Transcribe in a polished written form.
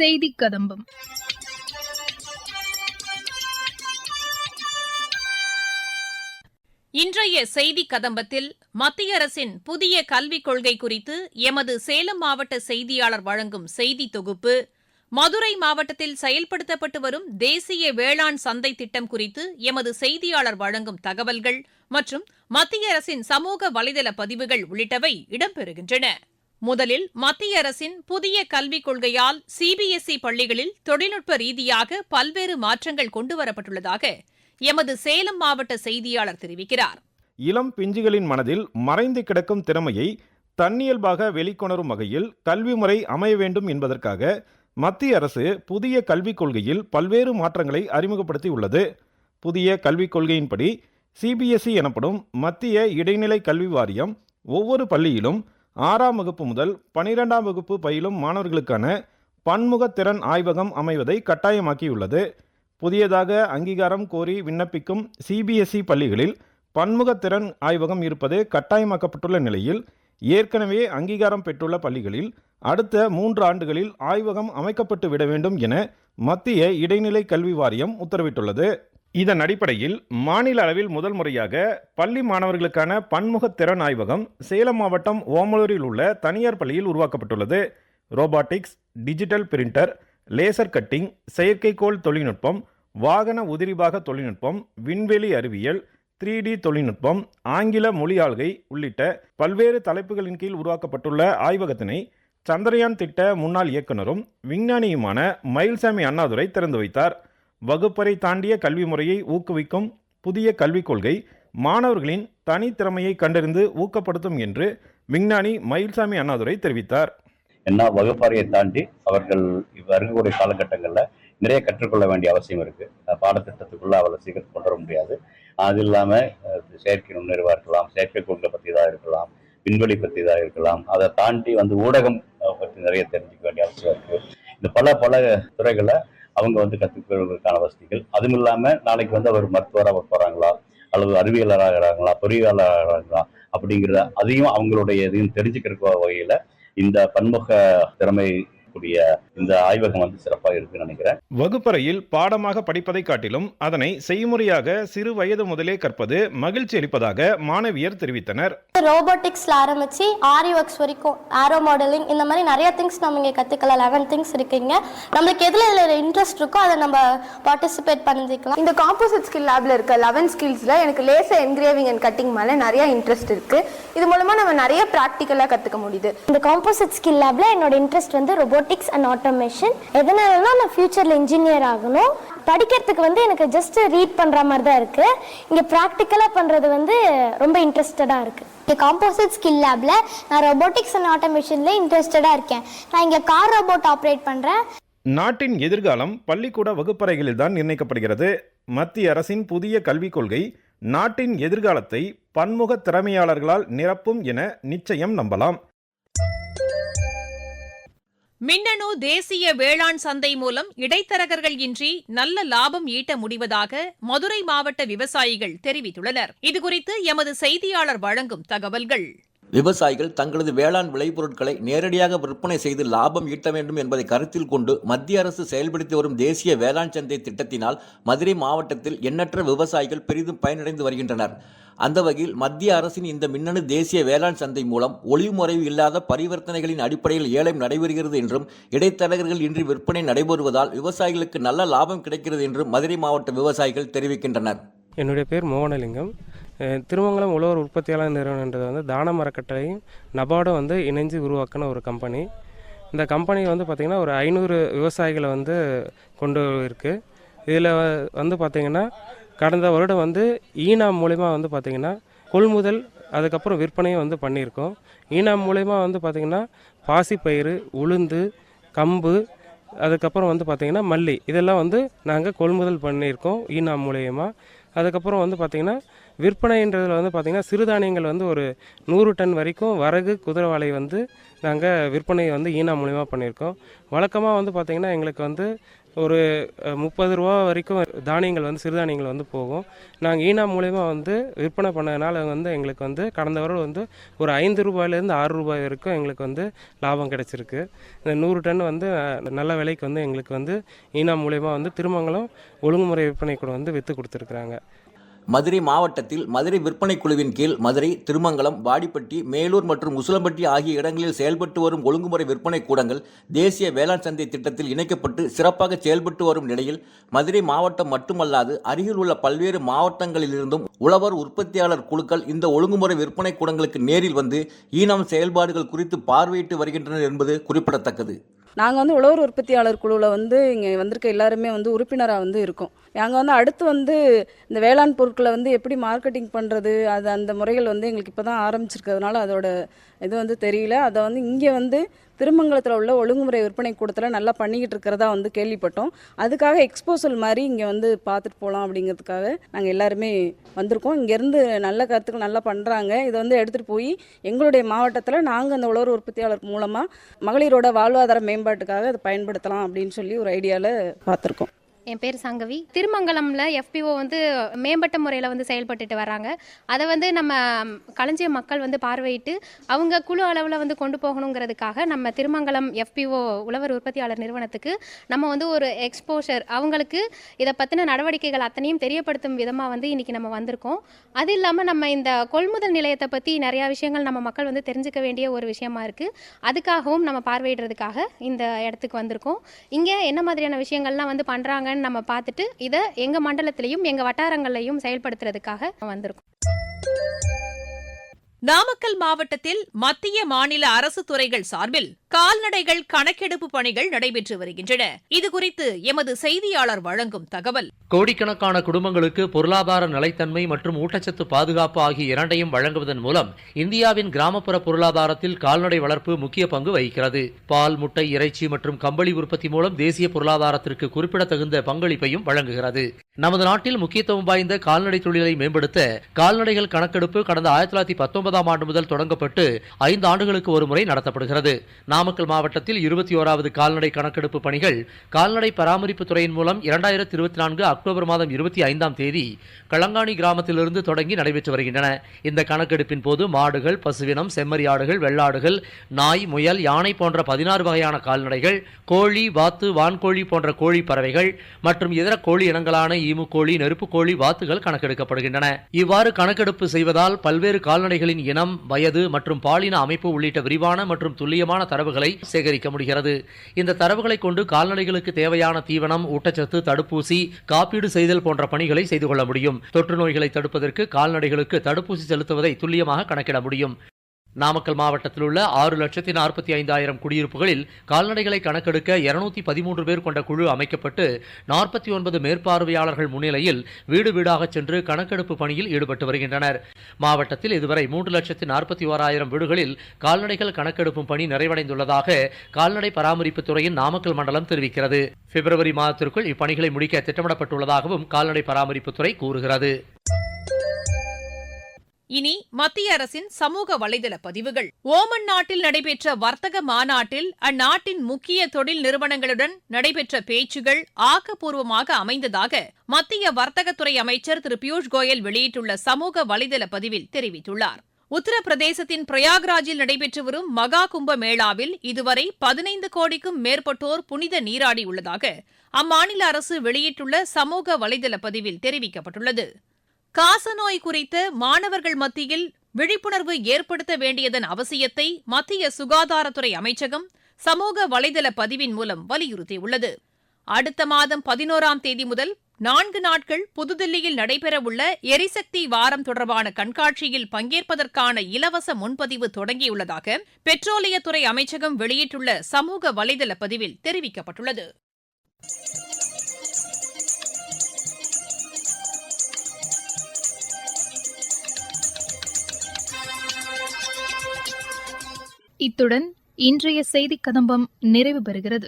செய்தி கதம்பம். இன்றைய செய்தி கதம்பத்தில் மத்திய அரசின் புதிய கல்விக் கொள்கை குறித்து எமது சேலம் மாவட்ட செய்தியாளர் வழங்கும் செய்தி தொகுப்பு, மதுரை மாவட்டத்தில் செயல்படுத்தப்பட்டு வரும் தேசிய வேளாண் சந்தை திட்டம் குறித்து எமது செய்தியாளர் வழங்கும் தகவல்கள் மற்றும் மத்திய அரசின் சமூக வலைதள பதிவுகள் உள்ளிட்டவை இடம்பெறுகின்றன. முதலில் மத்திய அரசின் புதிய கல்விக் கொள்கையால் சிபிஎஸ்இ பள்ளிகளில் தொழில்நுட்ப ரீதியாக பல்வேறு மாற்றங்கள் கொண்டுவரப்பட்டுள்ளதாக எமது சேலம் மாவட்ட செய்தியாளர் தெரிவிக்கிறார். இளம் பிஞ்சுகளின் மனதில் மறைந்து கிடக்கும் திறமையை தன்னியல்பாக வெளிக்கொணரும் வகையில் கல்வி முறை அமைய வேண்டும் என்பதற்காக மத்திய அரசு புதிய கல்விக் கொள்கையில் பல்வேறு மாற்றங்களை அறிமுகப்படுத்தியுள்ளது. புதிய கல்விக் கொள்கையின்படி சிபிஎஸ்இ எனப்படும் மத்திய இடைநிலை கல்வி வாரியம் ஒவ்வொரு பள்ளியிலும் 6ஆம் வகுப்பு முதல் 12ஆம் வகுப்பு பயிலும் மாணவர்களுக்கான பன்முகத்திறன் ஆய்வகம் அமைவதை கட்டாயமாக்கியுள்ளது. புதியதாக அங்கீகாரம் கோரி விண்ணப்பிக்கும் சிபிஎஸ்இ பள்ளிகளில் பன்முகத்திறன் ஆய்வகம் இருப்பது கட்டாயமாக்கப்பட்டுள்ள நிலையில் ஏற்கனவே அங்கீகாரம் பெற்றுள்ள பள்ளிகளில் அடுத்த 3 ஆண்டுகளில் ஆய்வகம் அமைக்கப்பட்டு விட வேண்டும் என மத்திய இடைநிலை கல்வி வாரியம் உத்தரவிட்டுள்ளது. இதன் அடிப்படையில் மாநில அளவில் முதல் முறையாக பள்ளி மாணவர்களுக்கான பன்முகத்திறன் ஆய்வகம் சேலம் மாவட்டம் ஓமலூரில் உள்ள தனியார் பள்ளியில் உருவாக்கப்பட்டுள்ளது. Robotics, digital printer, laser cutting, செயற்கைக்கோள் தொழில்நுட்பம், வாகன உதிரிபாக தொழில்நுட்பம், விண்வெளி அறிவியல், 3D தொழில்நுட்பம், ஆங்கில மொழி ஆள்கை உள்ளிட்ட பல்வேறு தலைப்புகளின் கீழ் உருவாக்கப்பட்டுள்ள ஆய்வகத்தினை சந்திரயான் திட்ட முன்னாள் இயக்குநரும் விஞ்ஞானியுமான மயில்சாமி அண்ணாதுரை திறந்து வைத்தார். வகுப்பறை தாண்டிய கல்வி முறையை ஊக்குவிக்கும் புதிய கல்விக் கொள்கை மாணவர்களின் தனித்திறமையை கண்டறிந்து ஊக்கப்படுத்தும் என்று விஞ்ஞானி மயில்சாமி அண்ணாதுரை தெரிவித்தார். என்ன வகுப்பறையை தாண்டி அவர்கள் வரக்கூடிய காலகட்டங்களில் நிறைய கற்றுக்கொள்ள வேண்டிய அவசியம் இருக்கு. பாடத்திட்டத்துக்குள்ள அவளை சீக்கிரம் கொண்டு வர முடியாது. அது இல்லாமல் செயற்கை நுண்ணறிவாக இருக்கலாம், செயற்கைக்கோள்களை பற்றி தான் இருக்கலாம், விண்வெளி பற்றி தான் இருக்கலாம். அதை தாண்டி ஊடகம் பற்றி நிறைய தெரிஞ்சுக்க வேண்டிய அவசியம் இருக்கு. இந்த பல துறைகளை அவங்க கற்றுக்கிறதுக்கான வசதிகள். அதுவும் இல்லாமல் நாளைக்கு அவர் மருத்துவராக போகிறாங்களா அல்லது அறிவியலராகிறாங்களா, பொறியியலாளராகிறாங்களா அப்படிங்கிறத அதையும் அவங்களுடைய இதையும் தெரிஞ்சுக்கிற வகையில் இந்த பன்முக திறமை கூடிய இந்த ஆய்வகம் சிறப்பாக இருக்குன்னு நினைக்கிறேன். வகுப்பறையில் பாடமாக படிப்பதை காட்டிலும் அதனை செய்முறையாக சிறு வயது முதலே கற்பது மகிழ்ச்சி அளிப்பதாக மாணவியர் தெரிவித்தனர். ரோபோட்டிக்ஸ்ல ஆரம்பிச்சு ஆரி ஒர்க்ஸ் வரைக்கும் ஆரோ மாடலிங் இந்த மாதிரி நிறைய திங்ஸ் நம்ம இங்கே கற்றுக்கலாம். 11 திங்ஸ் இருக்குங்க. நம்மளுக்கு எதில் இன்ட்ரெஸ்ட் இருக்கோ அதை நம்ம பார்ட்டிசிபேட் பண்ணிக்கலாம். இந்த காம்போசிட் ஸ்கில் லேப்ல இருக்க 11 ஸ்கில்ஸ்ல எனக்கு லேசர் என்கிரேவிங் அண்ட் கட்டிங் மேலே நிறைய இன்ட்ரெஸ்ட் இருக்கு. இது மூலமா நம்ம நிறைய ப்ராக்டிக்கலாக கற்றுக்க முடியுது. இந்த காம்போசிட் ஸ்கில் லேப்ல என்னோட இன்ட்ரெஸ்ட் ரோபோட்டிக்ஸ் அண்ட் ஆட்டோமேஷன். எதனாலனா நான் ஃபியூச்சர்ல இன்ஜினியர் ஆகணும். படிக்கிறதுக்கு எனக்கு ஜஸ்ட் ரீட் பண்ற மாதிரி தான் இருக்கு. இங்க பிராக்டிக்கலா பண்றது ரொம்ப இன்ட்ரெஸ்டடா இருக்கு. இந்த காம்போசிட் ஸ்கில் லேப்ல நான் ரோபோட்டிக்ஸ் அண்ட் ஆட்டோமேஷன்ல இன்ட்ரெஸ்டடா இருக்கேன். நான் இங்க கார் ரோபோட் ஆப்ரேட் பண்றேன். நாட்டின் எதிர்காலம் பள்ளிக்கூட வகுப்பறைகளில் தான் நிர்ணயிக்கப்படுகிறது. மத்திய அரசின் புதிய கல்விக் கொள்கை நாட்டின் எதிர்காலத்தை பன்முக திறமையாளர்களால் நிரப்பும் என நிச்சயம் நம்பலாம். மின்னணு தேசிய வேளாண் சந்தை மூலம் இடைத்தரகர்கள் இன்றி நல்ல லாபம் ஈட்ட முடிவதாக மதுரை மாவட்ட விவசாயிகள் தெரிவித்துள்ளனர். இதுகுறித்து எமது செய்தியாளர் வழங்கும் தகவல்கள். விவசாயிகள் தங்களது வேளாண் விளைபொருட்களை நேரடியாக விற்பனை செய்து லாபம் ஈட்ட வேண்டும் என்பதை கருத்தில் கொண்டு மத்திய அரசு செயல்படுத்தி வரும் தேசிய வேளாண் சந்தை திட்டத்தினால் மதுரை மாவட்டத்தில் எண்ணற்ற விவசாயிகள் பெரிதும் பயனடைந்து வருகின்றனர். அந்த வகையில் மத்திய அரசின் இந்த மின்னணு தேசிய வேளாண் சந்தை மூலம் ஒளிமுறைவு இல்லாத பரிவர்த்தனைகளின் அடிப்படையில் ஏலம் நடைபெறுகிறது என்றும் இடைத்தரகர்கள் இன்றி விற்பனை நடைபெறுவதால் விவசாயிகளுக்கு நல்ல லாபம் கிடைக்கிறது என்றும் மதுரை மாவட்ட விவசாயிகள் தெரிவிக்கின்றனர். என்னுடைய பேர் மோகனலிங்கம். திருமங்கலம் உழவர் உற்பத்தியாளர் நிறுவனன்றது தான மரக்கட்டளையும் நபார்டும் இணைஞ்சு உருவாக்கின ஒரு கம்பெனி. இந்த கம்பெனி பார்த்திங்கன்னா ஒரு 500 விவசாயிகளை கொண்டு இருக்குது. இதில் பார்த்திங்கன்னா கடந்த வருடம் ஈனா மூலயமா பார்த்திங்கன்னா கொள்முதல் அதுக்கப்புறம் விற்பனையும் பண்ணியிருக்கோம். ஈனா மூலயமா பார்த்திங்கன்னா பாசிப்பயிறு, உளுந்து, கம்பு, அதுக்கப்புறம் பார்த்திங்கன்னா மல்லி இதெல்லாம் நாங்கள் கொள்முதல் பண்ணியிருக்கோம் ஈனா மூலயமா. அதுக்கப்புறம் பார்த்திங்கன்னா விற்பனைன்றதில் வந்து பார்த்திங்கன்னா சிறுதானியங்கள் வந்து ஒரு 100 டன் வரைக்கும் வரகு குதிரைவாலை வந்து நாங்கள் விற்பனை வந்து ஈனா மூலிமா பண்ணியிருக்கோம். வழக்கமாக வந்து பார்த்திங்கன்னா எங்களுக்கு வந்து ஒரு 30 ரூபா வரைக்கும் தானியங்கள் வந்து சிறுதானியங்கள் வந்து போகும். நாங்கள் ஈனா மூலிமா வந்து விற்பனை பண்ணதுனால வந்து எங்களுக்கு வந்து கடந்த வருடம் வந்து ஒரு 5 ரூபாயிலேருந்து 6 ரூபாய் வரைக்கும் எங்களுக்கு வந்து லாபம் கிடச்சிருக்கு. இந்த 100 டன் வந்து நல்ல விலைக்கு வந்து எங்களுக்கு வந்து ஈனா மூலிமா வந்து திருமங்கலம் ஒழுங்குமுறை விற்பனை கூட வந்து விற்று கொடுத்துருக்குறாங்க. மதுரை மாவட்டத்தில் மதுரை விற்பனை குழுவின் கீழ் மதுரை, திருமங்கலம், வாடிப்பட்டி, மேலூர் மற்றும் உசிலம்பட்டி ஆகிய இடங்களில் செயல்பட்டு வரும் ஒழுங்குமுறை விற்பனை கூடங்கள் தேசிய வேளாண் சந்தை திட்டத்தில் இணைக்கப்பட்டு சிறப்பாக செயல்பட்டு வரும் நிலையில் மதுரை மாவட்டம் மட்டுமல்லாது அருகில் உள்ள பல்வேறு மாவட்டங்களிலிருந்தும் உழவர் உற்பத்தியாளர் குழுக்கள் இந்த ஒழுங்குமுறை விற்பனை கூடங்களுக்கு நேரில் வந்து ஈனம் செயல்பாடுகள் குறித்து பார்வையிட்டு வருகின்றனர் என்பது குறிப்பிடத்தக்கது. நாங்கள் வந்து உழவர் உற்பத்தியாளர் குழுவில் வந்து இங்கே வந்திருக்க எல்லாருமே வந்து உறுப்பினராக வந்து இருக்கோம். நாங்கள் வந்து அடுத்து வந்து இந்த வேளாண் பொருட்களை வந்து எப்படி மார்க்கெட்டிங் பண்ணுறது, அது அந்த முறைகள் வந்து எங்களுக்கு இப்போ தான் ஆரம்பிச்சிருக்கிறதுனால அதோட இது வந்து தெரியல. அதை வந்து இங்கே வந்து திருமங்கலத்தில் உள்ள ஒழுங்குமுறை விற்பனை கூடத்தில் நல்லா பண்ணிக்கிட்டு இருக்கிறதா வந்து கேள்விப்பட்டோம். அதுக்காக எக்ஸ்போசல் மாதிரி இங்கே வந்து பார்த்துட்டு போகலாம் அப்படிங்கிறதுக்காக நாங்கள் எல்லாருமே வந்திருக்கோம். இங்கேருந்து நல்ல கருத்துக்கள் நல்லா பண்ணுறாங்க. இதை வந்து எடுத்துகிட்டு போய் எங்களுடைய மாவட்டத்தில் நாங்கள் அந்த உழவர் உற்பத்தியாளர் மூலமாக மகளிரோட வாழ்வாதார மேம்பாட்டுக்காக அதை பயன்படுத்தலாம் அப்படின்னு சொல்லி ஒரு ஐடியாவில் பார்த்துருக்கோம். என் பேர் சங்கவி. திருமங்கலம்ல FPO வந்து மேம்பட்ட முறையில் வந்து செயல்பட்டுட்டு வராங்க. அதை வந்து நம்ம களஞ்சிய மக்கள் வந்து பார்வையிட்டு அவங்க குழு அளவில் வந்து கொண்டு போகணுங்கிறதுக்காக நம்ம திருமங்கலம் FPO உழவர் உற்பத்தியாளர் நிறுவனத்துக்கு நம்ம வந்து ஒரு எக்ஸ்போஷர் அவங்களுக்கு இதை பற்றின நடவடிக்கைகள் அத்தனையும் தெரியப்படுத்தும் விதமாக வந்து இன்றைக்கி நம்ம வந்திருக்கோம். அது இல்லாமல் நம்ம இந்த கொள்முதல் நிலையத்தை பற்றி நிறையா விஷயங்கள் நம்ம மக்கள் வந்து தெரிஞ்சுக்க வேண்டிய ஒரு விஷயமா இருக்குது. அதுக்காகவும் நம்ம பார்வையிடுறதுக்காக இந்த இடத்துக்கு வந்திருக்கோம். இங்கே என்ன மாதிரியான விஷயங்கள்லாம் வந்து பண்ணுறாங்க நம்ம பார்த்துட்டு இதை எங்க மண்டலத்திலையும் எங்க வட்டாரங்கள்லையும் செயல்படுத்துறதுக்காக வந்திருக்கோம். நாமக்கல் மாவட்டத்தில் மத்திய மாநில அரசு துறைகள் சார்பில் கால்நடைகள் கணக்கெடுப்பு பணிகள் நடைபெற்று வருகின்றன. இதுகுறித்து எமது செய்தியாளர் வழங்கும் தகவல். கோடிக்கணக்கான குடும்பங்களுக்கு பொருளாதார நிலைத்தன்மை மற்றும் ஊட்டச்சத்து பாதுகாப்பு ஆகிய இரண்டையும் வழங்குவதன் மூலம் இந்தியாவின் கிராமப்புற பொருளாதாரத்தில் கால்நடை வளர்ப்பு முக்கிய பங்கு வகிக்கிறது. பால், முட்டை, இறைச்சி மற்றும் கம்பளி உற்பத்தி மூலம் தேசிய பொருளாதாரத்திற்கு குறிப்பிடத்தகுந்த பங்களிப்பையும் வழங்குகிறது. நமது நாட்டில் முக்கியத்துவம் வாய்ந்த கால்நடை தொழிலை மேம்படுத்த கால்நடைகள் கணக்கெடுப்பு கடந்த 1919ஆம் ஆண்டு முதல் தொடங்கப்பட்டு 5 ஆண்டுகளுக்கு ஒரு முறை நடத்தப்படுகிறது. நாமக்கல் மாவட்டத்தில் 21வது கால்நடை கணக்கெடுப்பு பணிகள் கால்நடை பராமரிப்பு துறையின் மூலம் 2024 அக்டோபர் மாதம் 25ஆம் தேதி களங்காணி கிராமத்திலிருந்து தொடங்கி நடைபெற்று வருகின்றன. இந்த கணக்கெடுப்பின் போது மாடுகள், பசுவினம், செம்மறியாடுகள், வெள்ளாடுகள், நாய், முயல், யானை போன்ற 16 வகையான கால்நடைகள், கோழி, வாத்து, வான்கோழி போன்ற கோழி பறவைகள் மற்றும் இதர கோழி இனங்களான ஈமு கோழி, நெருப்பு கோழி, வாத்துகள் கணக்கெடுக்கப்படுகின்றன. இவ்வாறு கணக்கெடுப்பு செய்வதால் பல்வேறு கால்நடைகளின் இனம், வயது மற்றும் பாலின அமைப்பு உள்ளிட்ட விரிவான மற்றும் துல்லியமான தரவுகளை சேகரிக்க முடிகிறது. இந்த தரவுகளை கொண்டு கால்நடைகளுக்கு தேவையான தீவனம், ஊட்டச்சத்து, தடுப்பூசி, காப்பீடு செய்தல் போன்ற பணிகளை செய்து கொள்ள முடியும். தொற்று நோய்களை தடுப்பதற்கு கால்நடைகளுக்கு தடுப்பூசி செலுத்துவதை துல்லியமாக கணக்கிட முடியும். நாமக்கல் மாவட்டத்தில் உள்ள 6,45,000 குடியிருப்புகளில் கால்நடைகளை கணக்கெடுக்க 213 பேர் கொண்ட குழு அமைக்கப்பட்டு 49 மேற்பார்வையாளர்கள் முன்னிலையில் வீடு வீடாக சென்று கணக்கெடுப்பு பணியில் ஈடுபட்டு வருகின்றனர். மாவட்டத்தில் இதுவரை 3,41,000 வீடுகளில் கால்நடைகள் கணக்கெடுப்பும் பணி நிறைவடைந்துள்ளதாக கால்நடை பராமரிப்பு துறையின் நாமக்கல் மண்டலம் தெரிவிக்கிறது. பிப்ரவரி மாதத்திற்குள் இப்பணிகளை முடிக்க திட்டமிடப்பட்டுள்ளதாகவும் கால்நடை பராமரிப்பு துறை கூறுகிறது. இனி மத்திய அரசின் சமூக வலைதள பதிவுகள். ஓமன் நாட்டில் நடைபெற்ற வர்த்தக மாநாட்டில் அந்நாட்டின் முக்கிய தொழில் நிறுவனங்களுடன் நடைபெற்ற பேச்சுகள் ஆக்கப்பூர்வமாக அமைந்ததாக மத்திய வர்த்தகத்துறை அமைச்சர் திரு பியூஷ் கோயல் வெளியிட்டுள்ள சமூக வலைதள பதிவில் தெரிவித்துள்ளார். உத்தரப்பிரதேசத்தின் பிரயாக்ராஜில் நடைபெற்று வரும் மகா கும்ப மேளாவில் இதுவரை 15 கோடிக்கும் மேற்பட்டோர் புனித நீராடியுள்ளதாக அம்மாநில அரசு வெளியிட்டுள்ள சமூக வலைதள பதிவில் தெரிவிக்கப்பட்டுள்ளது. காசநோய் குறித்து மாணவர்கள் மத்தியில் விழிப்புணர்வு ஏற்படுத்த வேண்டியதன் அவசியத்தை மத்திய சுகாதாரத்துறை அமைச்சகம் சமூக வலைதள பதிவின் மூலம் வலியுறுத்தியுள்ளது. அடுத்த மாதம் 11ஆம் தேதி முதல் 4 நாட்கள் புதுதில்லியில் நடைபெறவுள்ள எரிசக்தி வாரம் தொடர்பான கண்காட்சியில் பங்கேற்பதற்கான இலவச முன்பதிவு தொடங்கியுள்ளதாக பெட்ரோலியத்துறை அமைச்சகம் வெளியிட்டுள்ள சமூக வலைதள பதிவில் தெரிவிக்கப்பட்டுள்ளது. இத்துடன் இன்றைய செய்திக் கதம்பம் நிறைவு பெறுகிறது.